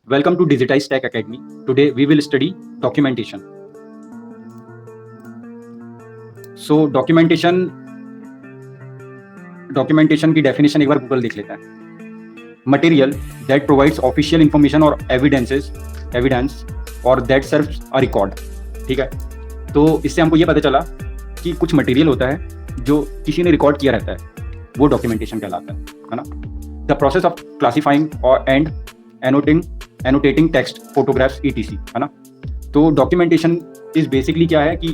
Welcome to Digitized Tech Academy. Today we will study documentation. So documentation की definition एक बार Google देख लेता है. Material that provides official information or evidence or that serves a record. ठीक है. तो इससे हमको ये पता चला कि कुछ मटेरियल होता है जो किसी ने रिकॉर्ड किया रहता है, वो डॉक्यूमेंटेशन कहलाता है ना. द प्रोसेस ऑफ क्लासीफाइंग और एंड एनोटेटिंग टेक्स्ट, फोटोग्राफ्स etc. है ना. तो डॉक्यूमेंटेशन इज बेसिकली क्या है कि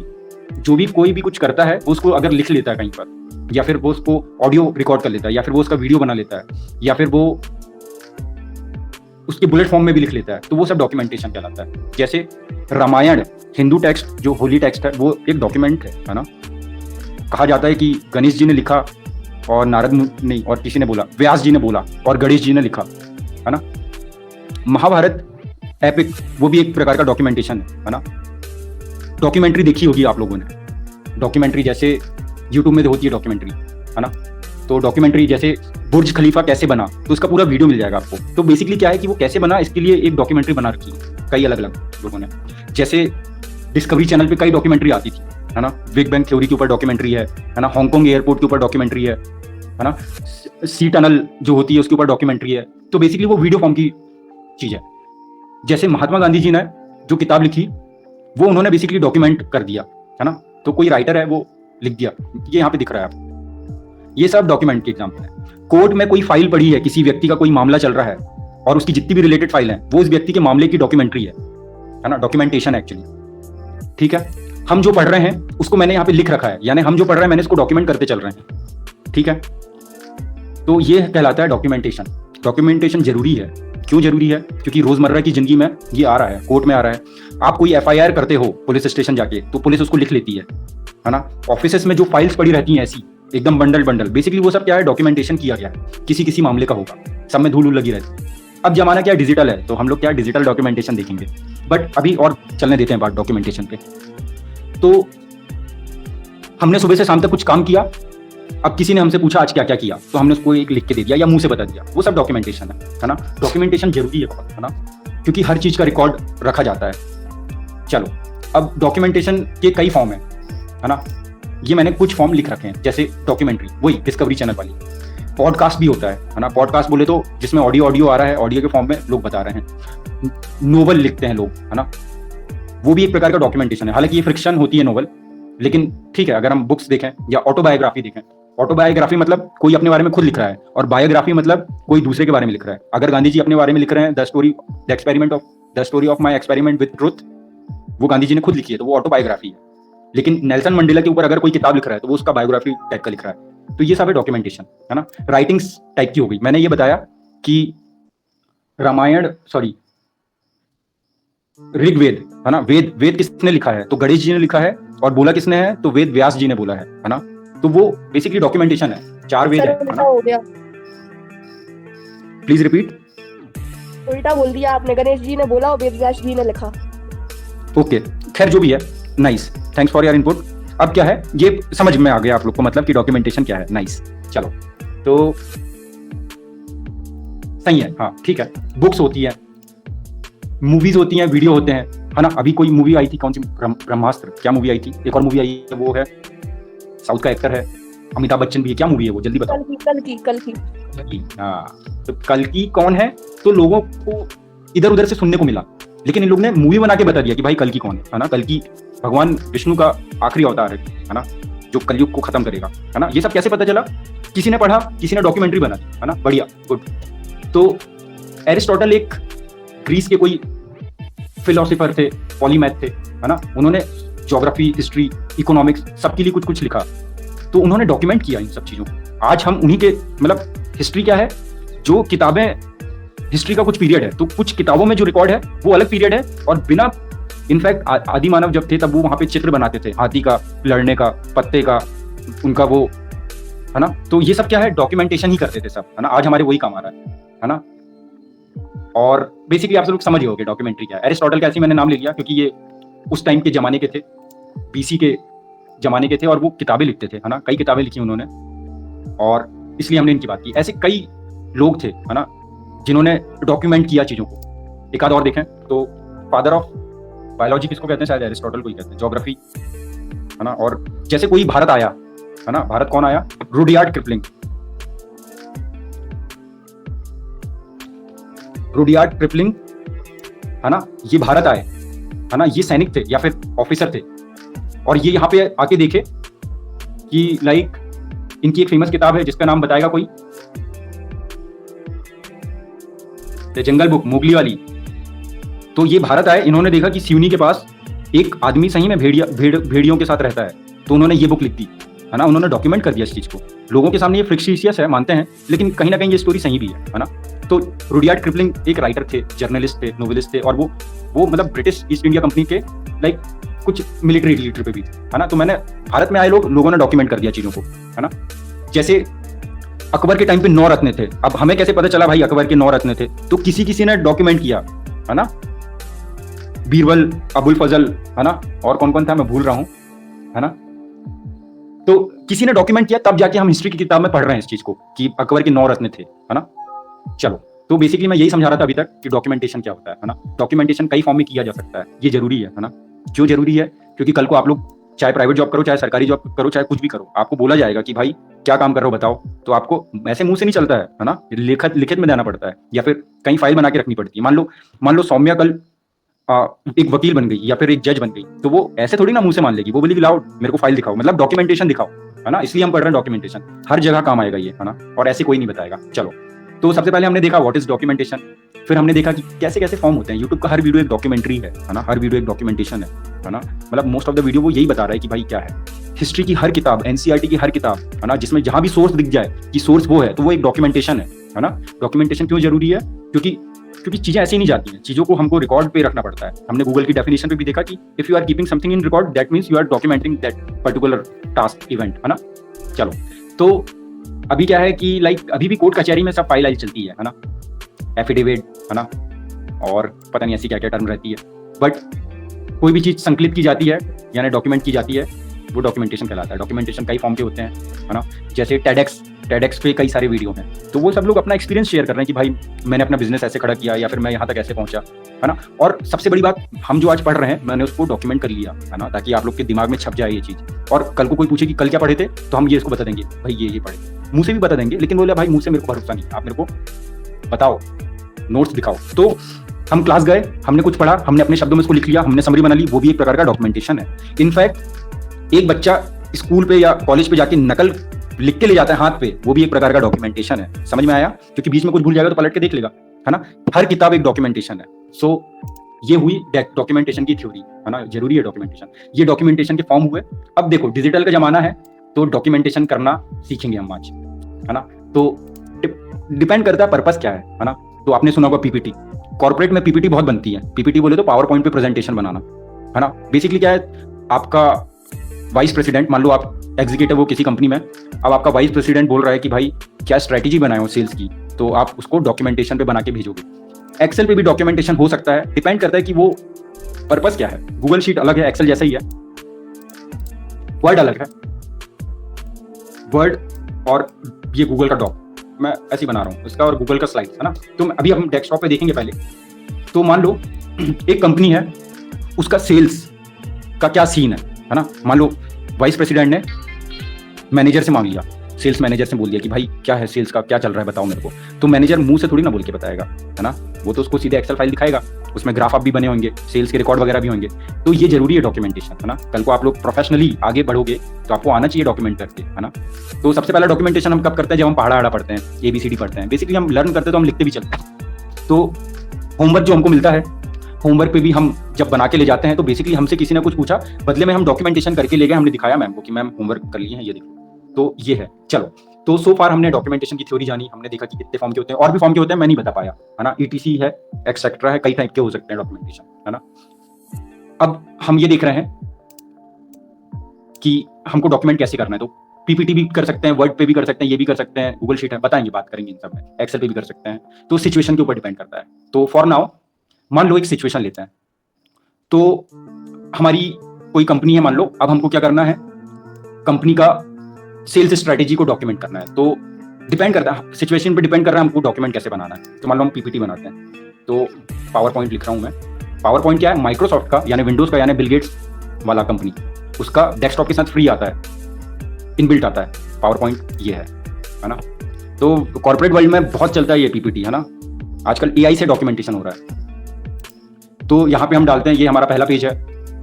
जो भी कोई भी कुछ करता है वो उसको अगर लिख लेता है कहीं पर, या फिर वो उसको ऑडियो रिकॉर्ड कर लेता है, या फिर वो उसका वीडियो बना लेता है, या फिर वो उसके बुलेट फॉर्म में भी लिख लेता है, तो वो सब डॉक्यूमेंटेशन कहलाता है. जैसे रामायण हिंदू टेक्स्ट, जो होली टेक्स्ट है, वो एक डॉक्यूमेंट है ना. कहा जाता है कि गणेश जी ने लिखा और नारद नहीं और किसी ने बोला, व्यास जी ने बोला और गणेश जी ने लिखा, है ना. महाभारत एपिक, वो भी एक प्रकार का डॉक्यूमेंटेशन है ना. डॉक्यूमेंट्री देखी होगी आप लोगों ने. डॉक्यूमेंट्री जैसे यूट्यूब में होती है डॉक्यूमेंट्री, है ना. तो डॉक्यूमेंट्री जैसे बुर्ज खलीफा कैसे बना, तो उसका पूरा वीडियो मिल जाएगा आपको. तो बेसिकली क्या है कि वो कैसे बना, इसके लिए एक डॉक्यूमेंट्री बना रखी है कई अलग अलग लोगों ने. जैसे डिस्कवरी चैनल पे कई डॉक्यूमेंट्री आती थी, है ना. बिग बैंग थ्योरी के ऊपर डॉक्यूमेंट्री है ना. हांगकांग एयरपोर्ट के ऊपर डॉक्यूमेंट्री है ना. सी टनल जो होती है उसके ऊपर डॉक्यूमेंट्री है. तो बेसिकली वो वीडियो फॉर्म की चीज है. जैसे महात्मा गांधी जी ने जो किताब लिखी, वो उन्होंने बेसिकली डॉक्यूमेंट कर दिया, है ना. तो कोई राइटर है, वो लिख दिया, ये यहाँ पे दिख रहा है आपको. ये सब डॉक्यूमेंट के एग्जाम्पल है. कोर्ट में कोई फाइल पड़ी है, किसी व्यक्ति का कोई मामला चल रहा है और उसकी जितनी भी रिलेटेड फाइल है, वो उस व्यक्ति के मामले की डॉक्यूमेंट्री है ना. डॉक्यूमेंटेशन एक्चुअली, ठीक है. हम जो पढ़ रहे हैं उसको मैंने यहाँ पे लिख रखा है, यानी हम जो पढ़ रहे हैं मैंने इसको डॉक्यूमेंट करते चल रहे हैं, ठीक है. तो ये कहलाता है डॉक्यूमेंटेशन. डॉक्यूमेंटेशन जरूरी है. क्यों जरूरी है? क्योंकि रोजमर्रा की जिंदगी में ये आ रहा है, कोर्ट में आ रहा है. आप कोई FIR करते हो पुलिस स्टेशन जाके, तो पुलिस उसको लिख लेती है ना. ऑफिस में जो फाइल्स पड़ी रहती हैं ऐसी एकदम बंडल, बेसिकली वो सब क्या है, डॉक्यूमेंटेशन किया गया है. किसी मामले का होगा, सब में धूल लगी रहती है. अब जमाना क्या डिजिटल है, तो हम लोग क्या डिजिटल डॉक्यूमेंटेशन देखेंगे. बट अभी और चलने देते हैं बात डॉक्यूमेंटेशन पे. तो हमने सुबह से शाम तक कुछ काम किया, अब किसी ने हमसे पूछा आज क्या क्या किया, तो हमने उसको एक लिख के दे दिया या मुंह से बता दिया, वो सब डॉक्यूमेंटेशन है ना. डॉक्यूमेंटेशन जरूरी है बहुत, है ना, क्योंकि हर चीज का रिकॉर्ड रखा जाता है. चलो, अब डॉक्यूमेंटेशन के कई फॉर्म है ना. ये मैंने कुछ फॉर्म लिख रखे हैं. जैसे डॉक्यूमेंट्री, वही डिस्कवरी चैनल वाली. पॉडकास्ट भी होता है ना. पॉडकास्ट बोले तो जिसमें ऑडियो आ रहा है, ऑडियो के फॉर्म में लोग बता रहे हैं. नोवेल लिखते हैं लोग, है ना. वो भी एक प्रकार का डॉक्यूमेंटेशन है. हालांकि ये फ्रिक्शन होती है नोवेल, लेकिन ठीक है. अगर हम बुक्स देखें या ऑटोबायोग्राफी देखें, ऑटोबायोग्राफी मतलब कोई अपने बारे में खुद लिख रहा है, और बायोग्राफी मतलब कोई दूसरे के बारे में लिख रहा है. अगर गांधी जी अपने बारे में लिख रहे हैं, the story of my experiment with truth, वो गांधी जी ने खुद लिखी है, तो वो ऑटोबायोग्राफी है. लेकिन नेल्सन मंडेला के ऊपर अगर कोई किताब लिख रहा है, तो वो उसका बायोग्राफी टाइप का लिख रहा है. तो ये सब है डॉक्यूमेंटेशन, है ना. राइटिंग्स टाइप की हो गई. मैंने ये बताया कि ऋग्वेद, है ना. वेद किसने लिखा है, तो गणेश जी ने लिखा है. और बोला किसने है, तो वेद व्यास जी ने बोला है ना. तो वो बेसिकली डॉक्यूमेंटेशन है. 4 वेद है ना. हो गया, प्लीज रिपीट. उल्टा बोल दिया आपने. गणेश जी ने बोला और वेद व्यास जी ने लिखा. ओके, खैर जो भी है, nice, thanks for your input. अब क्या है, ये समझ में आ गया आप लोग को, मतलब कि डॉक्यूमेंटेशन क्या है. नाइस, चलो, तो सही है. हाँ, ठीक है. बुक्स होती है, मूवीज होती हैं, वीडियो होते हैं, है ना. अभी कोई मूवी आई थी, कौन सी, ब्रह्मास्त्र, क्या मूवी आई थी. एक और मूवी आई है, वो है साउथ का एक्टर है, अमिताभ बच्चन भी है. क्या मूवी है वो, जल्दी बताओ. कल की. हाँ, तो कल की कौन है, तो लोगों को इधर उधर से सुनने को मिला, लेकिन इन लोग ने मूवी बना के बता दिया कि भाई कल की कौन है ना. कल की भगवान विष्णु का आखिरी अवतार है ना, जो कलयुग को खत्म करेगा, है ना. ये सब कैसे पता चला, किसी ने पढ़ा, किसी ने डॉक्यूमेंट्री बना दी, है ना. बढ़िया, गुड. तो एरिस्टोटल एक ग्रीस के कोई फिलोसोफर थे, पॉलीमैथ थे, है ना. उन्होंने ज्योग्राफी, हिस्ट्री, इकोनॉमिक्स, सबके लिए कुछ कुछ लिखा. तो उन्होंने डॉक्यूमेंट किया इन सब चीजों को. आज हम उन्हीं के, मतलब हिस्ट्री क्या है, जो किताबें, हिस्ट्री का कुछ पीरियड है, तो कुछ किताबों में जो रिकॉर्ड है वो अलग पीरियड है. और बिना, इनफैक्ट आदि मानव जब थे तब वो वहां पे चित्र बनाते थे, हाथी का, लड़ने का, पत्ते का, उनका वो, है ना. तो ये सब क्या है, डॉक्यूमेंटेशन ही करते थे सब, है ना. आज हमारे वही काम आ रहा है ना. और बेसिकली आप सब लोग समझ गए डॉक्यूमेंट्री क्या है. एरिस्टोटल का ऐसे मैंने नाम ले लिया क्योंकि ये उस टाइम के जमाने के थे, BC के जमाने के थे, और वो किताबें लिखते थे, है ना. कई किताबें लिखी उन्होंने, और इसलिए हमने इनकी बात की. ऐसे कई लोग थे, है ना, जिन्होंने डॉक्यूमेंट किया चीजों को. एक आध और देखें तो फादर ऑफ बायोलॉजी किसको कहते हैं? शायद एरिस्टोटल को ही कहते हैं। ज्योग्राफी, है ना। और जैसे कोई भारत आया, है ना, भारत कौन आया? Rudyard Kipling. रुडयार्ड किपलिंग, है ना, ये भारत आए, है ना, ये सैनिक थे या फिर ऑफिसर थे, और ये यहाँ पे आके देखे कि लाइक इनकी एक फेमस किताब है जिसका नाम बताएगा कोई? द जंगल बुक, मोगली वाली। तो ये भारत आए, इन्होंने देखा कि सिवनी के पास एक आदमी सही में भेड़ियों के साथ रहता है, तो उन्होंने ये बुक लिख दी, है ना। उन्होंने डॉक्यूमेंट कर दिया इस चीज को। लोगों के सामने ये फिक्शियस है, मानते हैं, लेकिन कहीं ना कहीं ये स्टोरी सही भी है ना। तो रुडयार्ड किपलिंग एक राइटर थे, जर्नलिस्ट थे, नोवेलिस्ट थे, और वो मतलब ब्रिटिश ईस्ट इंडिया कंपनी के लाइक कुछ मिलिट्री रिलेटेड पे भी थे, है ना। तो मैंने भारत में आए लोगों ने डॉक्यूमेंट कर दिया चीजों को, है ना। जैसे अकबर के टाइम पे 9 रत्न थे। अब हमें कैसे पता चला भाई अकबर के 9 रत्न थे? तो किसी ने डॉक्यूमेंट किया, है ना। बीरबल, अबुल फजल, है ना, और कौन कौन था मैं भूल रहा हूं, है ना। तो किसी ने डॉक्यूमेंट किया, तब जाके हम हिस्ट्री की किताब में पढ़ रहे हैं इस चीज को कि अकबर के 9 रत्न थे, है ना। चलो, तो बेसिकली मैं यही समझा रहा था अभी तक कि डॉक्यूमेंटेशन क्या होता है ना। डॉक्यूमेंटेशन कई फॉर्म में किया जा सकता है, ये जरूरी है ना। क्यों जरूरी है? क्योंकि कल को आप लोग चाहे प्राइवेट जॉब करो, चाहे सरकारी जॉब करो, चाहे कुछ भी करो, आपको बोला जाएगा कि भाई क्या काम कर रहे हो बताओ, तो आपको ऐसे मुंह से नहीं चलता है ना, लिखित में देना पड़ता है, या फिर कहीं फाइल बना के रखनी पड़ती है। मान लो सौम्या कल एक वकील बन गई या फिर एक जज बन गई, तो वो ऐसे थोड़ी ना मुंह से मान लेगी, वो बोलेगी लाओ मेरे को फाइल दिखाओ, मतलब डॉक्यूमेंटेशन दिखाओ, है ना। इसलिए हम पढ़ रहे हैं डॉक्यूमेंटेशन, हर जगह काम आएगा ये, है ना, और ऐसे कोई नहीं बताएगा। चलो, तो सबसे पहले हमने देखा व्हाट इज डॉक्यूमेंटेशन, फिर हमने देखा कि कैसे कैसे फॉर्म होते हैं। यूट्यूब का हर वीडियो एक डॉक्यूमेंट्री है ना, हर वीडियो एक डॉक्यूमेंटेशन है ना। मतलब मोस्ट ऑफ द वीडियो वो यही बता रहा है कि भाई क्या है। हिस्ट्री की हर किताब, एनसीईआरटी की हर किताब, है ना, जिसमें जहां भी सोर्स दिख जाए कि सोर्स वो है, तो वो एक डॉक्यूमेंटेशन है ना। डॉक्यूमेंटेशन क्यों जरूरी है? क्योंकि चीजें ऐसे ही नहीं जाती हैं, चीजों को हमको रिकॉर्ड पे रखना पड़ता है। हमने गूगल की डेफिनेशन पे भी देखा कि if you are keeping something in record, that means you are documenting that particular task event, है ना। चलो, तो अभी क्या है कि लाइक अभी भी कोर्ट कचहरी में सब फाइल चलती है ना, एफिडेविट, है ना, और पता नहीं ऐसी क्या क्या टर्म रहती है, बट कोई भी चीज संकलित की जाती है यानी डॉक्यूमेंट की जाती है, वो डॉक्यूमेंटेशन कहलाता है। डॉक्यूमेंटेशन कई फॉर्म के होते हैं, है ना। जैसे टेडेक्स पे कई सारे वीडियो हैं, तो वो सब लोग अपना एक्सपीरियंस शेयर कर रहे हैं कि भाई मैंने अपना बिजनेस ऐसे खड़ा किया, या फिर मैं यहाँ तक ऐसे पहुंचा, है ना। और सबसे बड़ी बात, हम जो आज पढ़ रहे हैं मैंने उसको डॉक्यूमेंट कर लिया, है ना, ताकि आप लोग के दिमाग में छप जाए ये चीज। और कल को कोई पूछे कि कल क्या पढ़े थे, तो हम ये इसको बता देंगे भाई ये पढ़े, मुंह से भी बता देंगे, लेकिन बोले भाई मुंह से मेरे को भरोसा नहीं, आप मेरे को बताओ, नोट्स दिखाओ। तो हम क्लास गए, हमने कुछ पढ़ा, हमने अपने शब्दों में इसको लिख लिया, हमने समरी बना ली, वो भी एक प्रकार का डॉक्यूमेंटेशन है। इनफैक्ट एक बच्चा स्कूल पे या कॉलेज पे जाके नकल लिख के ले जाता है हाथ पे, वो भी एक प्रकार का डॉक्यूमेंटेशन है। समझ में आया? क्योंकि बीच में कुछ भूल जाएगा तो पलट के देख लेगा, है ना। हर किताब एक डॉक्यूमेंटेशन है। सो ये हुई डॉक्यूमेंटेशन की थ्योरी, है ना। जरूरी है डॉक्यूमेंटेशन, ये डॉक्यूमेंटेशन के फॉर्म हुए। अब देखो डिजिटल का जमाना है, तो डॉक्यूमेंटेशन करना सीखेंगे हम आज, है ना। तो डिपेंड करता है पर्पस क्या है ना। तो आपने सुना होगा पीपीटी, कॉर्पोरेट में पीपीटी बहुत बनती है। पीपीटी बोले तो पावर पॉइंट पे प्रेजेंटेशन बनाना, है ना। बेसिकली क्या है, आपका वाइस प्रेसिडेंट, मान लो आप एग्जीक्यूटिव हो किसी कंपनी में, अब आपका वाइस प्रेसिडेंट बोल रहा है कि भाई क्या स्ट्रेटेजी बनाए हो सेल्स की, तो आप उसको डॉक्यूमेंटेशन पे बना के भेजोगे। एक्सेल पे भी डॉक्यूमेंटेशन हो सकता है, डिपेंड करता है कि वो पर्पस क्या है। गूगल शीट अलग है, एक्सेल जैसा ही है, वर्ड अलग है। वर्ड और ये गूगल का डॉक मैं ऐसे ही बना रहा हूँ इसका, और गूगल का स्लाइड, है ना। तो अभी हम डेस्कटॉप पे देखेंगे पहले। तो मान लो एक कंपनी है, उसका सेल्स का क्या सीन है ना। मान लो वाइस प्रेसिडेंट ने मैनेजर से मांग लिया, सेल्स मैनेजर से बोल दिया कि भाई क्या है सेल्स का, क्या चल रहा है बताओ मेरे को। तो मैनेजर मुंह से थोड़ी ना बोल के बताएगा, है ना। वो तो उसको सीधे एक्सेल फाइल दिखाएगा, उसमें ग्राफ आप भी बने होंगे, सेल्स के रिकॉर्ड वगैरह भी होंगे। तो ये जरूरी है डॉक्यूमेंटेशन, है ना। कल को आप लोग प्रोफेशनली आगे बढ़ोगे तो आपको आना चाहिए डॉक्यूमेंट करके, है ना। तो सबसे पहला डॉक्यूमेंटेशन हम कब करते हैं? जब हम पहाड़ा पढ़ते हैं, ABCD पढ़ते हैं। बेसिकली हम लर्न करते हैं तो हम लिखते भी चलते हैं। तो होमवर्क जो हमको मिलता है, होमवर्क पे भी हम जब बना के ले जाते हैं, तो बेसिकली हमसे किसी ने कुछ पूछा, बदले में हम डॉक्यूमेंटेशन करके ले गए, हमने दिखाया मैम को कि मैम होमवर्क कर लिए हैं, ये देखो। तो ये है। चलो, तो सो फार हमने डॉक्यूमेंटेशन की थ्योरी जानी, हमने देखा कि कितने फॉर्म के होते हैं, और भी फॉर्म के होते हैं मैं नहीं बता पाया, है ना। ETC है, एक्सेट्रा है, कई टाइप के हो सकते हैं डॉक्यूमेंटेशन, है ना। अब हम ये देख रहे हैं कि हमको डॉक्यूमेंट कैसे करना है। तो PPT भी कर सकते हैं, वर्ड पे भी कर सकते हैं, ये भी कर सकते हैं, गूगल शीट है, बताएंगे, बात करेंगे इन सब में। एक्सेल पे भी कर सकते हैं। तो सिचुएशन के ऊपर डिपेंड करता है। तो फॉर नाउ मान लो एक सिचुएशन लेते हैं, तो हमारी कोई कंपनी है मान लो। अब हमको क्या करना है, कंपनी का सेल्स स्ट्रेटेजी को डॉक्यूमेंट करना है। तो डिपेंड करता है, सिचुएशन पे डिपेंड कर रहा है हमको डॉक्यूमेंट कैसे बनाना है। तो मान लो हम PPT बनाते हैं, तो पावर पॉइंट लिख रहा हूँ मैं। पावर पॉइंट क्या है? माइक्रोसॉफ्ट का यानी विंडोज का यानी बिल गेट्स वाला कंपनी, उसका डेस्कटॉप के साथ फ्री आता है, इनबिल्ट आता है पावर पॉइंट, ये है ना। तो कॉर्पोरेट वर्ल्ड में बहुत चलता है ये पीपीटी, है ना। आजकल एआई से डॉक्यूमेंटेशन हो रहा है। तो यहाँ पे हम डालते हैं, ये हमारा पहला पेज है,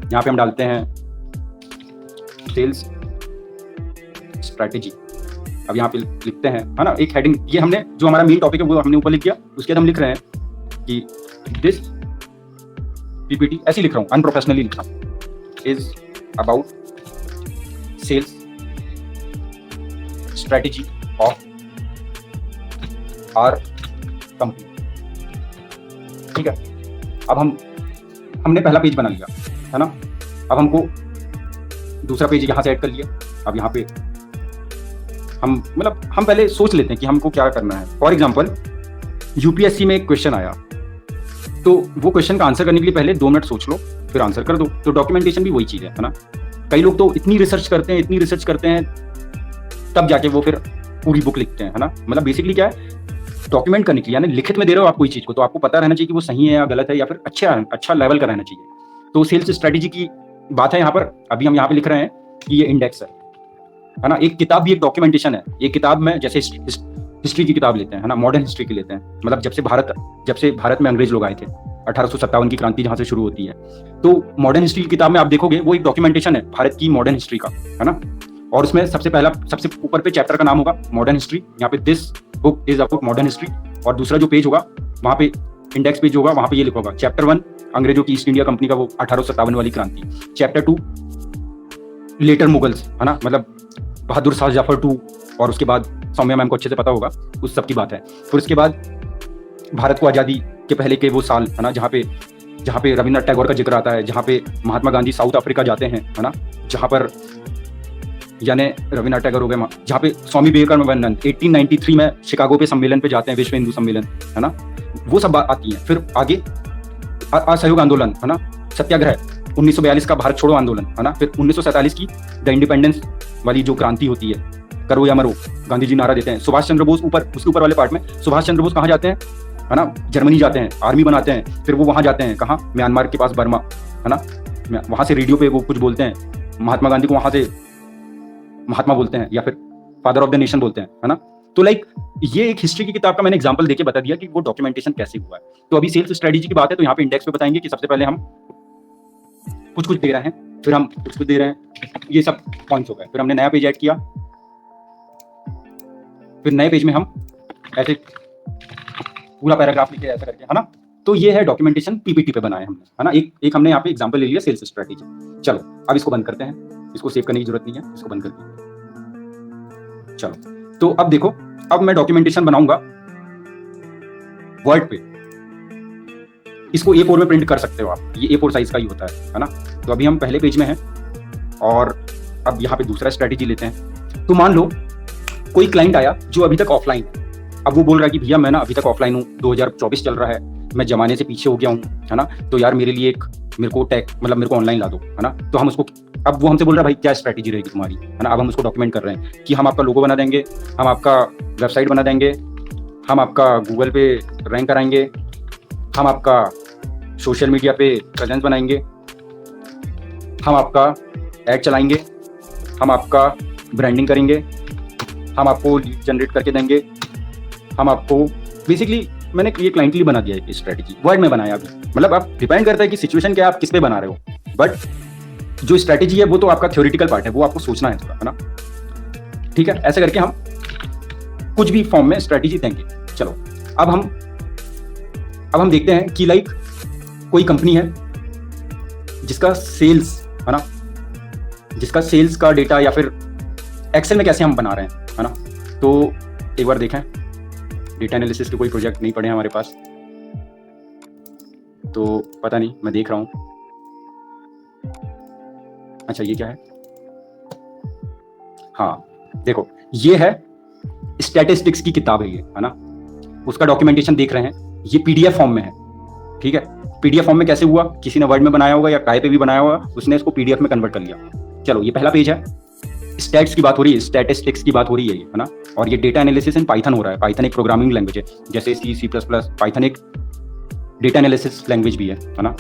यहाँ पे हम डालते हैं सेल्स स्ट्रैटेजी। अब यहाँ पे लिखते हैं, है ना, एक हेडिंग, ये हमने जो हमारा मेन टॉपिक है वो हमने ऊपर लिख दिया। उसके बाद हम लिख रहे हैं कि दिस पीपीटी, ऐसे लिख रहा हूँ, अनप्रोफेशनली लिख रहा हूँ, is about sales strategy of our company. ठीक है, अब हमने पहला पेज बना लिया, है ना। अब हमको दूसरा पेज यहाँ से ऐड कर लिया। अब यहाँ पे हम पहले सोच लेते हैं कि हमको क्या करना है। फॉर एग्जाम्पल, यूपीएससी में एक क्वेश्चन आया, तो वो क्वेश्चन का आंसर करने के लिए पहले 2 मिनट सोच लो, फिर आंसर कर दो। तो डॉक्यूमेंटेशन भी वही चीज़ है ना। कई लोग तो इतनी रिसर्च करते हैं तब जाके वो फिर पूरी बुक लिखते हैं, है ना। मतलब बेसिकली क्या है, डॉक्यूमेंट करने के लिए, यानी लिखित में दे रहे हो आप कोई चीज़ को, तो आपको पता रहना चाहिए कि वो सही है या गलत है, या फिर अच्छा लेवल का रहना चाहिए। तो सेल्स स्ट्रेटेजी की बात है यहाँ पर। अभी हम यहाँ पे लिख रहे हैं कि ये इंडेक्स है ना। एक किताब भी एक डॉक्यूमेंटेशन है। एक किताब में जैसे हिस्ट्री की किताब लेते हैं, है ना, मॉडर्न हिस्ट्री की लेते हैं, मतलब जब से भारत में अंग्रेज लोग आए थे, 1857 की क्रांति जहाँ से शुरू होती है। तो मॉडर्न हिस्ट्री की किताब में आप देखोगे वो एक डॉक्यूमेंटेशन है भारत की मॉडर्न हिस्ट्री का, है ना। और उसमें सबसे ऊपर पे चैप्टर का नाम होगा मॉडर्न हिस्ट्री, यहाँ पे this book is about modern history. और दूसरा जो पेज होगा वहाँ पे इंडेक्स पेज होगा, वहाँ पे ये लिखा होगा चैप्टर 1 अंग्रेजों की ईस्ट इंडिया कंपनी का वो 1857 वाली क्रांति, चैप्टर 2 लेटर मुगल्स, है ना, मतलब बहादुर शाह जफर 2, और उसके बाद सौम्या मैम को अच्छे से पता होगा उस सब की बात है। फिर उसके बाद भारत को आज़ादी के पहले के वो साल, है ना, जहाँ पे रविन्द्रनाथ टैगोर का जिक्र आता है, जहाँ पे महात्मा गांधी साउथ अफ्रीका जाते हैं, है ना, जहाँ पर यानी रविन्द्रनाथ टैगोर हो गए, जहाँ पे स्वामी विवेकानंद 1893 में शिकागो पे सम्मेलन पे जाते हैं, विश्व हिंदू सम्मेलन, है ना, वो सब बात आती है। फिर आगे असहयोग आंदोलन, है ना, सत्याग्रह 1942 का भारत छोड़ो आंदोलन, है ना। फिर 1947 की द इंडिपेंडेंस वाली जो क्रांति होती है, करो या मरो, गांधी जी नारा देते हैं। सुभाष चंद्र बोस उसके ऊपर वाले पार्ट में सुभाष चंद्र बोस कहाँ जाते हैं, है ना, जर्मनी जाते हैं, आर्मी बनाते हैं। फिर वो वहाँ जाते हैं, कहाँ, म्यांमार के पास बर्मा, है ना, वहाँ से रेडियो पे वो कुछ बोलते हैं, महात्मा गांधी को वहाँ से महात्मा बोलते हैं, या फिर फादर ऑफ द नेशन बोलते हैं, है ना। तो ये एक हिस्ट्री की किताब का मैंने एग्जांपल देके बता दिया कि वो डॉक्यूमेंटेशन कैसे हुआ है। तो अभी सेल्स स्ट्रेटेजी की बात है, तो यहाँ पे इंडेक्स पे बताएंगे कि सबसे पहले हम कुछ दे रहे हैं, फिर हम कुछ दे रहे हैं, ये सब पॉइंट्स हो गए। फिर हमने नया पेज ऐड किया, फिर नए पेज में हम ऐसे पूरा पैराग्राफ लिखे ऐसा करके, है ना। तो ये है डॉक्यूमेंटेशन, पीपीटी पे बनाया हमने, है ना। एक हमने यहाँ पे एग्जांपल ले लिया सेल्स स्ट्रेटेजी। चलो अब इसको बंद करते हैं, इसको सेव करने की जरूरत नहीं है, इसको बंद कर दिया। चलो, तो अब देखो, अब मैं डॉक्यूमेंटेशन बनाऊंगा वर्ड पे। इसको A4 में प्रिंट कर सकते हो आप, ये A4 साइज का ही होता है ना। तो अभी हम पहले पेज में हैं, और अब यहाँ पे दूसरा स्ट्रेटेजी लेते हैं। तो मान लो कोई क्लाइंट आया जो अभी तक ऑफलाइन है। अब वो बोल रहा है कि भैया मैं ना अभी तक ऑफलाइन हूँ, 2024 चल रहा है, मैं जमाने से पीछे हो गया हूँ, है ना। तो यार मेरे लिए मेरे को ऑनलाइन ला दो, है ना। तो हम उसको, अब वो हमसे बोल रहा है भाई क्या स्ट्रेटेजी रहेगी तुम्हारी, है ना। अब हम उसको डॉक्यूमेंट कर रहे हैं कि हम आपका लोगो बना देंगे, हम आपका वेबसाइट बना देंगे, हम आपका गूगल पे रैंक कराएंगे, हम आपका सोशल मीडिया पे प्रेजेंस बनाएंगे, हम आपका ऐड चलाएंगे, हम आपका ब्रांडिंग करेंगे, हम आपको लीड जनरेट करके देंगे, हम आपको बेसिकली मैंने ये क्लाइंट के लिए बना दिया है स्ट्रेटेजी, वर्ड में बनाया अभी। मतलब आप डिपेंड करता है कि सिचुएशन क्या है, आप किस पे बना रहे हो। बट जो स्ट्रेटेजी है वो तो आपका थ्योरेटिकल पार्ट है, वो आपको सोचना है थोड़ा, है ना। ठीक है, ऐसे करके हम कुछ भी फॉर्म में स्ट्रेटेजी देंगे। चलो अब हम देखते हैं कि लाइक कोई कंपनी है जिसका सेल्स, है ना, जिसका सेल्स का डेटा या फिर एक्सेल में कैसे हम बना रहे हैं, है ना। तो एक बार देखें, डेटा एनालिसिस के कोई प्रोजेक्ट नहीं पड़े हैं हमारे पास, तो पता नहीं, मैं देख रहा हूँ। अच्छा ये क्या है, हाँ देखो ये है स्टैटिस्टिक्स की किताब है ये, है ना। उसका डॉक्यूमेंटेशन देख रहे हैं, ये पीडीएफ फॉर्म में है। ठीक है, पीडीएफ फॉर्म में कैसे हुआ, किसी ने वर्ड में बनाया होगा या काय पे भी बनाया होगा, उसने इसको पीडीएफ में कन्वर्ट कर लिया। चलो ये पहला पेज है, स्टैट्स की बात हो रही है, स्टैटिस्टिक्स की बात हो रही है ना। और ये डेटा एनालिसिस इन पाइथन हो रहा है। पाइथन एक प्रोग्रामिंग लैंग्वेज है, जैसे C++। पाइथन एक डेटा एनालिसिस लैंग्वेज भी है ना।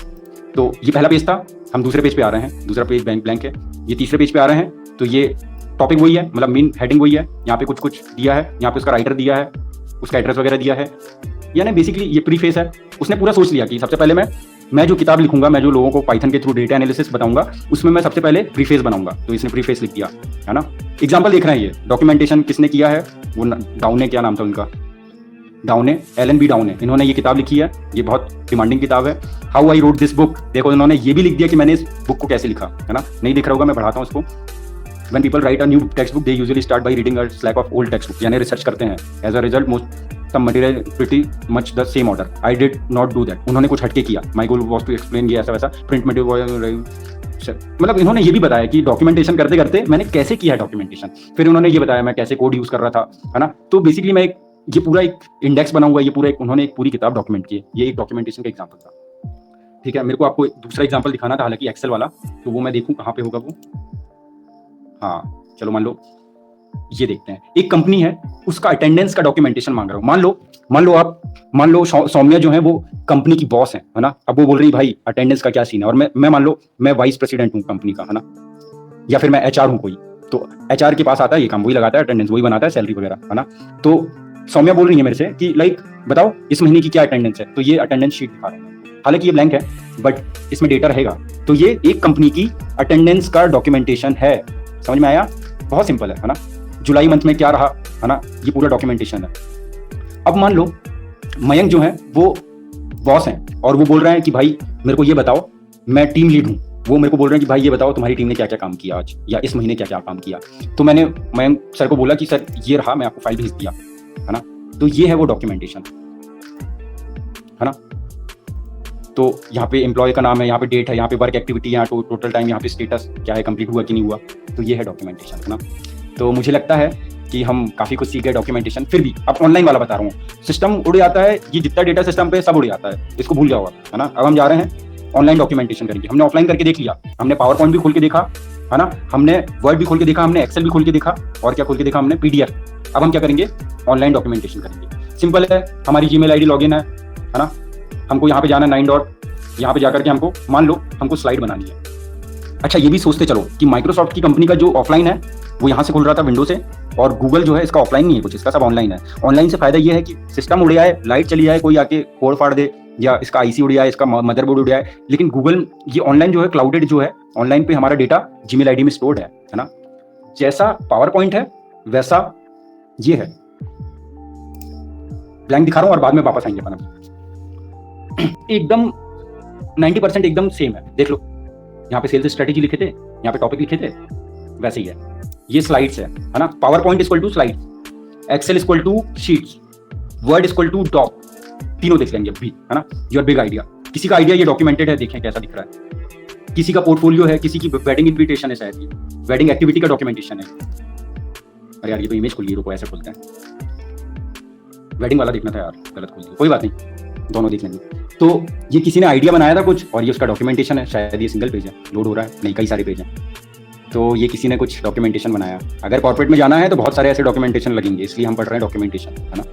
तो ये पहला पेज था, हम दूसरे पेज पे आ रहे हैं, दूसरा पेज ब्लैंक है, ये तीसरे पेज पे आ रहे हैं। तो ये टॉपिक वही है, मतलब मेन हेडिंग वही है, यहाँ पे कुछ कुछ दिया है, यहाँ पे उसका राइटर दिया है, उसका एड्रेस वगैरह दिया है, यानी बेसिकली ये प्रीफेस है। उसने पूरा सोच लिया कि सबसे पहले मैं जो किताब लिखूंगा, मैं जो लोगों को पाइथन के थ्रू डेटा एनालिसिस बताऊंगा, उसमें मैं सबसे पहले प्रीफेस बनाऊंगा। तो इसने प्रीफेस लिख दिया है ना। एग्जाम्पल देख रहे हैं, ये डॉक्यूमेंटेशन किसने किया है, वो डाउने, क्या नाम था उनका, डाउने, एलन बी डाउने, इन्होंने ये किताब लिखी है। ये बहुत डिमांडिंग किताब है, how I wrote this book. देखो इन्होंने ये भी लिख दिया कि मैंने इस बुक को कैसे लिखा है ना। नहीं दिख रहा होगा, मैं बढ़ाता हूँ इसको। When people write a new textbook, they usually start by reading a slack of old textbook. यानी रिसर्च करते हैं। As a result, most some material pretty much the same order. I did not do that. उन्होंने कुछ हटके किया। My goal was to explain ये ऐसा वैसा print material। मतलब इन्होंने ये भी बताया कि डॉक्यूमेंटेशन करते करते मैंने कैसे किया है डॉक्यूमेंटेशन। फिर उन्होंने ये बताया मैं कैसे कोड यूज कर रहा था, है ना। तो बेसिकली मैं ये पूरा एक इंडेक्स बना हुआ है, ये पूरा उन्होंने एक पूरी किताब डॉक्यूमेंट की है। ये एक डॉक्यूमेंटेशन का एग्जाम्पल था, ठीक है। मेरे को आपको दूसरा एग्जाम्पल दिखाना था, हालांकि एक्सेल वाला, तो वो मैं देखूँ कहाँ पे होगा वो। हाँ चलो, मान ये देखते हैं। एक कंपनी है, उसका अटेंडेंस का डॉक्यूमेंटेशन मांग रहा हूँ। मान लो सौम्या जो है वो कंपनी की बॉस है ना। अब वो बोल रही भाई अटेंडेंस का क्या सीन है, और मैं मान लो मैं वाइस प्रेसिडेंट हूँ कंपनी का, है ना, या फिर मैं एचआर हूँ कोई। तो एचआर के पास आता है, ये काम वही लगाता है, अटेंडेंस वही बनाता है, सैलरी वगैरह, है ना। तो सौम्या बोल रही है मेरे से कि लाइक बताओ इस महीने की क्या अटेंडेंस है। तो ये अटेंडेंस शीट दिखा रहा है, हालांकि ये ब्लैंक है बट इसमें डेटा रहेगा। तो ये एक कंपनी की अटेंडेंस का डॉक्यूमेंटेशन है। समझ में आया? बहुत सिंपल है ना। जुलाई मंथ में क्या रहा, है ना, ये पूरा डॉक्यूमेंटेशन है। अब मान लो मयंक जो है वो बॉस हैं और वो बोल रहे हैं कि भाई मेरे को ये बताओ, मैं टीम लीड हूँ, वो मेरे को बोल रहे हैं कि भाई ये बताओ तुम्हारी टीम ने क्या क्या काम किया आज, या इस महीने क्या क्या काम किया। तो मैंने मयंक सर को बोला कि सर ये रहा, मैं आपको फाइल भेज दिया, है ना। तो ये है वो डॉक्यूमेंटेशन, है ना। तो यहाँ पे एम्प्लॉय का नाम है, यहाँ पे डेट है, यहाँ पे वर्क एक्टिविटी, यहाँ टोटल टाइम, यहाँ पे स्टेटस क्या है, कंप्लीट हुआ कि नहीं हुआ। तो ये है डॉक्यूमेंटेशन, है ना। तो मुझे लगता है कि हम काफ़ी कुछ सीख गए डॉक्यूमेंटेशन। फिर भी अब ऑनलाइन वाला बता रहा हूँ, सिस्टम उड़ जाता है, ये जितना डेटा सिस्टम पे सब उड़ जाता है, इसको भूल जाओ, है ना। अब हम जा रहे हैं ऑनलाइन डॉक्यूमेंटेशन करेंगे। हमने ऑफलाइन करके देख लिया, हमने पावर पॉइंट भी खोल के देखा, है ना, हमने वर्ड भी खोल के देखा, हमने एक्सेल भी खोल के देखा, और क्या खोल के देखा हमने, पीडीएफ। अब हम क्या करेंगे, ऑनलाइन डॉक्यूमेंटेशन करेंगे। सिंपल है, हमारी जीमेल आईडी लॉगिन है ना। हमको यहाँ पे जाना 9 डॉट, यहाँ पे जाकर के हमको मान लो हमको स्लाइड बनानी है। अच्छा ये भी सोचते चलो कि माइक्रोसॉफ्ट की कंपनी का जो ऑफलाइन है वो यहाँ से खुल रहा था विंडो से, और गूगल जो है इसका ऑफलाइन नहीं है कुछ, इसका सब ऑनलाइन है। ऑनलाइन से फायदा ये है कि सिस्टम उड़ जाए, लाइट चली जाए, कोई आके फोड़ फाड़ दे, या इसका आईसी उड़ जाए, इसका मदरबोर्ड उड़ जाए, लेकिन गूगल ये ऑनलाइन जो है क्लाउडेड जो है, ऑनलाइन पे हमारा डेटा जीमेल आईडी में स्टोर्ड है ना। जैसा पावर पॉइंट है वैसा ये है। ब्लैंक दिखा रहा हूँ और बाद में वापस आएंगे अपन। एकदम 90% एकदम सेम है, देख लो। यहाँ पे सेल्स स्ट्रेटेजी लिखे थे, यहाँ पे टॉपिक लिखे थे, वैसे ही है। ये स्लाइड्स है ना। PowerPoint equal to slides, excel equal to sheets, word equal to doc, तीनों देख लेंगे अभी, है ना। योर बिग आइडिया, किसी का आइडिया ये डॉक्यूमेंटेड है, देखें कैसा दिख रहा है। किसी का पोर्टफोलियो है, किसी की वेडिंग इन्विटेशन है, शायद ये वेडिंग एक्टिविटी का डॉक्यूमेंटेशन है। अरे यार ये तो इमेज खुल गई, रुको ऐसे खुलते हैं। वेडिंग वाला देखना था यार, गलत खुल गया, कोई बात नहीं, दोनों देख लेंगे। तो ये किसी ने आइडिया बनाया था कुछ, और ये उसका डॉक्यूमेंटेशन है, शायद ये सिंगल पेज है, लोड हो रहा है, नहीं कई सारे पेज हैं। तो ये किसी ने कुछ डॉक्यूमेंटेशन बनाया। अगर कॉर्पोरेट में जाना है तो बहुत सारे ऐसे डॉक्यूमेंटेशन लगेंगे, इसलिए हम पढ़ रहे हैं डॉक्यूमेंटेशन, है ना।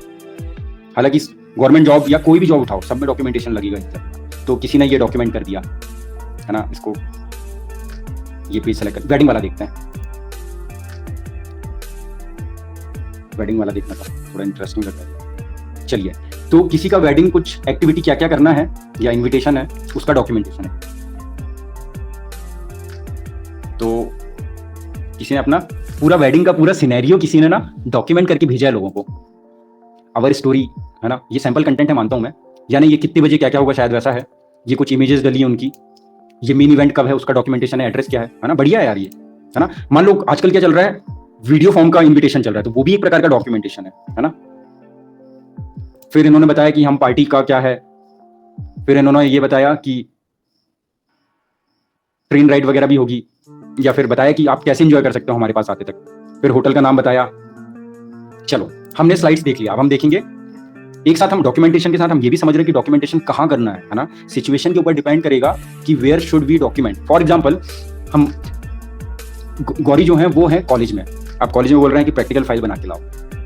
हालांकि गवर्नमेंट जॉब या कोई भी जॉब उठाओ, सब में डॉक्यूमेंटेशन लगेगा इधर। तो किसी ने ये डॉक्यूमेंट कर दिया, है ना। इसको ये पेज सेलेक्ट कर, वेडिंग वाला देखते हैं। वेडिंग वाला देखना था, थोड़ा इंटरेस्टिंग लगता है। चलिए, तो किसी का वेडिंग कुछ एक्टिविटी क्या क्या करना है या इनविटेशन है, उसका डॉक्यूमेंटेशन है। तो किसी ने अपना पूरा वेडिंग का पूरा सिनेरियो किसी ने ना डॉक्यूमेंट करके भेजा है लोगों को। अवर स्टोरी, है ना, ये सैंपल कंटेंट है मानता हूं मैं, यानी ये कितने बजे क्या क्या होगा शायद वैसा है। ये कुछ इमेजेस डली है उनकी, ये मेन इवेंट कब है उसका डॉक्यूमेंटेशन है, एड्रेस क्या है ना। बढ़िया है यार ये, है ना। मान लो आजकल क्या चल रहा है, वीडियो फॉर्म का इन्विटेशन चल रहा है, तो वो भी एक प्रकार का डॉक्यूमेंटेशन है ना। फिर इन्होंने बताया कि हम पार्टी का क्या है, फिर इन्होंने ये बताया कि ट्रेन राइड वगैरह भी होगी, या फिर बताया कि आप कैसे एंजॉय कर सकते हो हमारे पास आते तक, फिर होटल का नाम बताया। चलो हमने स्लाइड्स देख लिया, अब हम देखेंगे एक साथ, हम डॉक्यूमेंटेशन के साथ हम ये भी समझ रहे हैं कि डॉक्यूमेंटेशन कहाँ करना है ना। सिचुएशन के ऊपर डिपेंड करेगा कि where should we document. For example, हम गौरी जो है वो है कॉलेज में, आप कॉलेज में बोल रहे हैं कि प्रैक्टिकल फाइल बना के लाओ,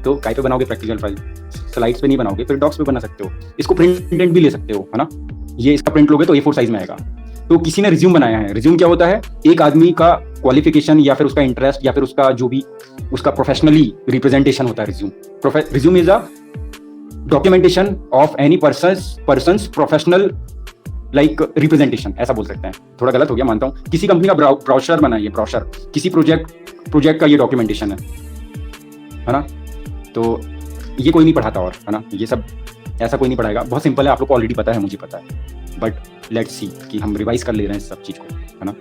तो काय पे बनाओगे प्रैक्टिकल फाइल, स्लाइड्स पे नहीं बनाओगे फिर डॉक्स पे बना सकते हो, इसको प्रिंट भी ले सकते हो, है ना। ये इसका प्रिंट लोगे तो A4 साइज में आएगा। तो किसी ने रिज्यूम बनाया है, रिज्यूम क्या होता है, एक आदमी का क्वालिफिकेशन या फिर उसका इंटरेस्ट या फिर उसका जो भी उसका प्रोफेशनली रिप्रेजेंटेशन होता है। Resume is a documentation of any persons professional like representation, ऐसा बोल सकते हैं। थोड़ा गलत हो गया मानता हूँ। किसी कंपनी का ब्रोशर बनाइए, ब्रोशर किसी प्रोजेक्ट का ये डॉक्यूमेंटेशन है ना। तो ये कोई नहीं पढ़ाता और, है ना, ये सब ऐसा कोई नहीं पढ़ाएगा। बहुत सिंपल है, आप लोग को ऑलरेडी पता है, मुझे पता है, बट लेट्स सी कि हम रिवाइज कर ले रहे हैं इस सब चीज़ को, है ना।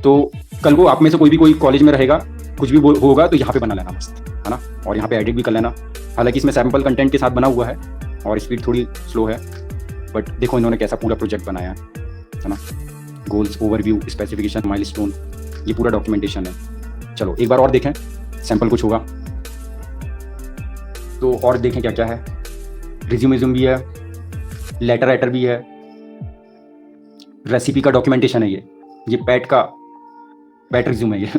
तो कल को आप में से कोई भी कोई कॉलेज में रहेगा, कुछ भी होगा तो यहाँ पे बना लेना मस्त, है ना, और यहाँ पे एडिट भी कर लेना। हालांकि इसमें सैम्पल कंटेंट के साथ बना हुआ है और स्पीड थोड़ी स्लो है, बट देखो इन्होंने कैसा पूरा प्रोजेक्ट बनाया है ना। गोल्स, ओवरव्यू, स्पेसिफिकेशन, माइलस्टोन, ये पूरा डॉक्यूमेंटेशन है। चलो एक बार और देखें, सैंपल कुछ होगा तो और देखें क्या क्या है। रिज्यूम भी है, लेटर भी है, रेसिपी का डॉक्यूमेंटेशन है, ये पैट रिज्यूम है ये।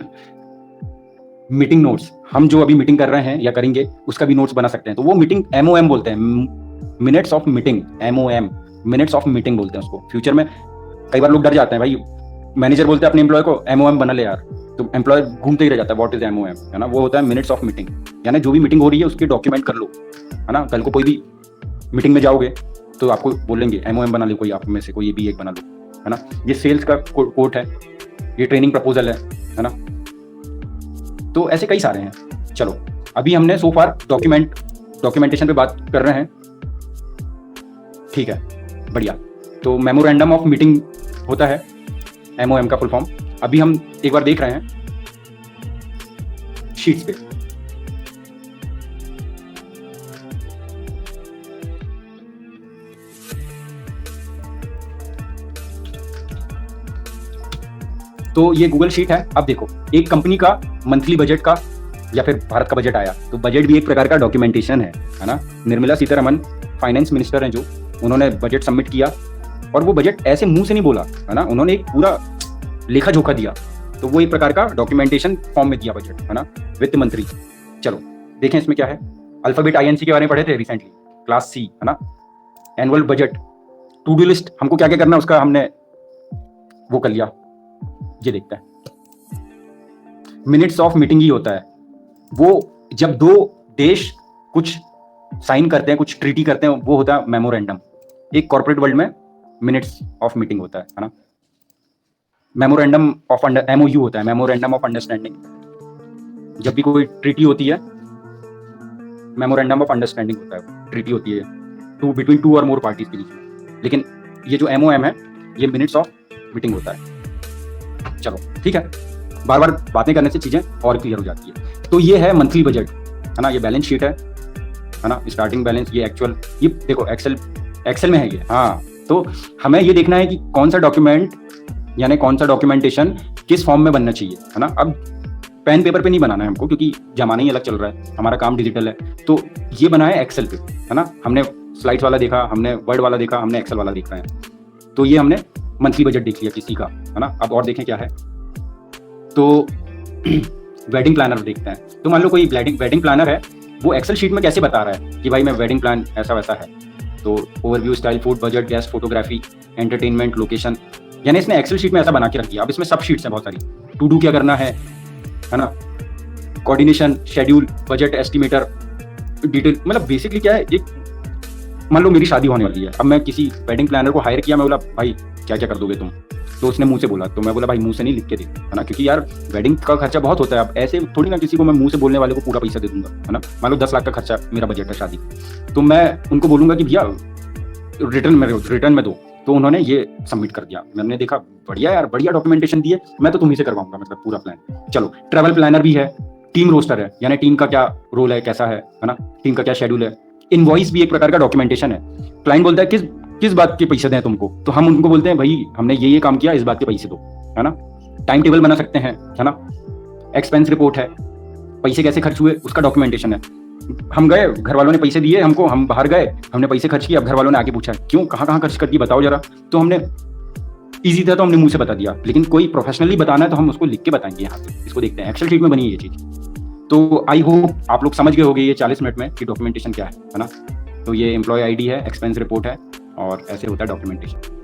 मीटिंग नोट्स, हम जो अभी मीटिंग कर रहे हैं या करेंगे उसका भी नोट्स बना सकते हैं। तो वो मीटिंग MOM बोलते हैं, minutes of meeting, MOM minutes of meeting बोलते हैं उसको। फ्यूचर में कई बार लोग डर जाते हैं, भाई मैनेजर बोलते हैं अपने एम्प्लॉय को MOM बना ले यार, तो एम्प्लॉय घूमते ही रह जाता है, व्हाट इज MOM, है ना। वो होता है मिनट्स ऑफ मीटिंग, यानी जो भी मीटिंग हो रही है उसकी डॉक्यूमेंट कर लो, है ना। कल को कोई भी मीटिंग में जाओगे तो आपको बोलेंगे MOM बना लो, कोई आप में से कोई भी एक बना लो, है ना। ये सेल्स का कोट है, ये ट्रेनिंग प्रपोजल है ना। तो ऐसे कई सारे हैं। चलो अभी हमने सो फार डॉक्यूमेंटेशन पे बात कर रहे हैं, ठीक है, बढ़िया। तो मेमोरेंडम ऑफ मीटिंग होता है, MOM का फुल फॉर्म। अभी हम एक बार देख रहे हैं शीट्स पे। तो ये गूगल शीट है। अब देखो एक कंपनी का मंथली बजट का या फिर भारत का बजट आया, तो बजट भी एक प्रकार का डॉक्यूमेंटेशन है ना। निर्मला सीतारमण फाइनेंस मिनिस्टर हैं जो, उन्होंने बजट सबमिट किया और वो बजट ऐसे मुंह से नहीं बोला, है ना, उन्होंने एक पूरा लेखा जोखा दिया। तो वो एक प्रकार का डॉक्यूमेंटेशन फॉर्म में दिया बजट, है ना, वित्त मंत्री। चलो देखें इसमें क्या है। अल्फाबेट INC के बारे में पढ़े थे रिसेंटली, क्लास C, है ना। Annual budget, to do list, हमको क्या क्या करना है उसका हमने वो कर लिया। ये देखते हैं, मिनट्स ऑफ मीटिंग ही होता है वो, जब दो देश कुछ साइन करते हैं, कुछ ट्रीटी करते हैं, वो होता है मेमोरेंडम। एक कॉर्पोरेट वर्ल्ड में मिनट्स ऑफ मीटिंग होता है ना। मेमोरेंडम ऑफ MOU होता है, मेमोरेंडम ऑफ अंडरस्टैंडिंग। जब भी कोई ट्रीटी होती है, मेमोरेंडम ऑफ अंडरस्टैंडिंग होता है, ट्रीटी होती है बिटवीन 2 और मोर पार्टीज के बीच में। लेकिन ये जो MOM है ये मिनट्स ऑफ मीटिंग होता है। चलो ठीक है, बार बार बातें करने से चीजें और क्लियर हो जाती है। तो ये है मंथली बजट, है ना। ये बैलेंस शीट है ना, स्टार्टिंग बैलेंस, ये एक्चुअल, ये देखो एक्सेल में है ये। हाँ, तो हमें ये देखना है कि कौन सा डॉक्यूमेंट यानी कौन सा डॉक्यूमेंटेशन किस फॉर्म में बनना चाहिए, है ना। अब पेन पेपर पे नहीं बनाना है हमको, क्योंकि जमाना ही अलग चल रहा है, हमारा काम डिजिटल है। तो ये बना है एक्सेल पे, है ना। हमने स्लाइड्स वाला देखा, हमने वर्ड वाला देखा, हमने एक्सेल वाला देख रहे हैं। तो ये हमने मंथली बजट देख लिया किसी का, है ना। अब और देखें क्या है। तो वेडिंग प्लानर देखते हैं। तो मान लो कोई वेडिंग प्लानर है, वो एक्सेल शीट में कैसे बता रहा है कि भाई मैं वेडिंग प्लान ऐसा वैसा है। तो overview, style, food, budget, guest, photography, entertainment, location, यानी इसने एक्सेल शीट में ऐसा बना के रख दिया। अब इसमें सब शीट्स हैं बहुत सारी, टू डू क्या करना है ना, coordination, schedule, budget, estimator, detail. मतलब बेसिकली क्या है, एक मान लो मेरी शादी होने वाली है, अब मैं किसी वेडिंग प्लानर को हायर किया, मैं बोला भाई क्या क्या कर दोगे तुम, तो उसने मुंह से बोला, तो मैं बोला भाई मुंह से नहीं लिख के दे, है ना, क्योंकि यार वेडिंग का खर्चा बहुत होता है। अब ऐसे थोड़ी ना किसी को मैं मुंह से बोलने वाले को पूरा पैसा दे दूंगा, है ना। मान लो 10 लाख का खर्चा मेरा बजट है शादी, तो मैं उनको बोलूंगा कि भैया रिटर्न में दो। तो उन्होंने ये सबमिट कर दिया, मैंने देखा बढ़िया यार, बढ़िया डॉक्यूमेंटेशन दी है, मैं तो तुम्ही से करवाऊंगा, मतलब पूरा प्लान। चलो ट्रैवल प्लानर भी है, टीम रोस्टर है, यानी टीम का क्या रोल है, कैसा है ना, टीम का क्या शेड्यूल है। इनवॉइस भी एक प्रकार का डॉक्यूमेंटेशन है। क्लाइंट बोलता है किस बात के पैसे दें तुमको, तो हम उनको बोलते हैं भाई हमने ये काम किया, इस बात के पैसे दो, है ना। टाइम टेबल बना सकते हैं, है ना। एक्सपेंस रिपोर्ट है, पैसे कैसे खर्च हुए उसका डॉक्यूमेंटेशन है। हम गए, घर वालों ने पैसे दिए हमको, हम बाहर गए, हमने पैसे खर्च किए, अब घर वालों ने आके पूछा क्यों, कहाँ खर्च कर दिए बताओ जरा, तो हमने इजी था तो हमने मुंह से बता दिया। लेकिन कोई प्रोफेशनली बताना है तो हम उसको लिख के बताएंगे। यहाँ पे इसको देखते हैं, एक्सेल शीट में बनी है ये चीज। तो आई होप आप लोग समझ गए होंगे ये 40 मिनट में कि डॉक्यूमेंटेशन क्या है ना। तो ये एम्प्लॉय आईडी है, एक्सपेंस रिपोर्ट है और ऐसे होता है डॉक्यूमेंटेशन।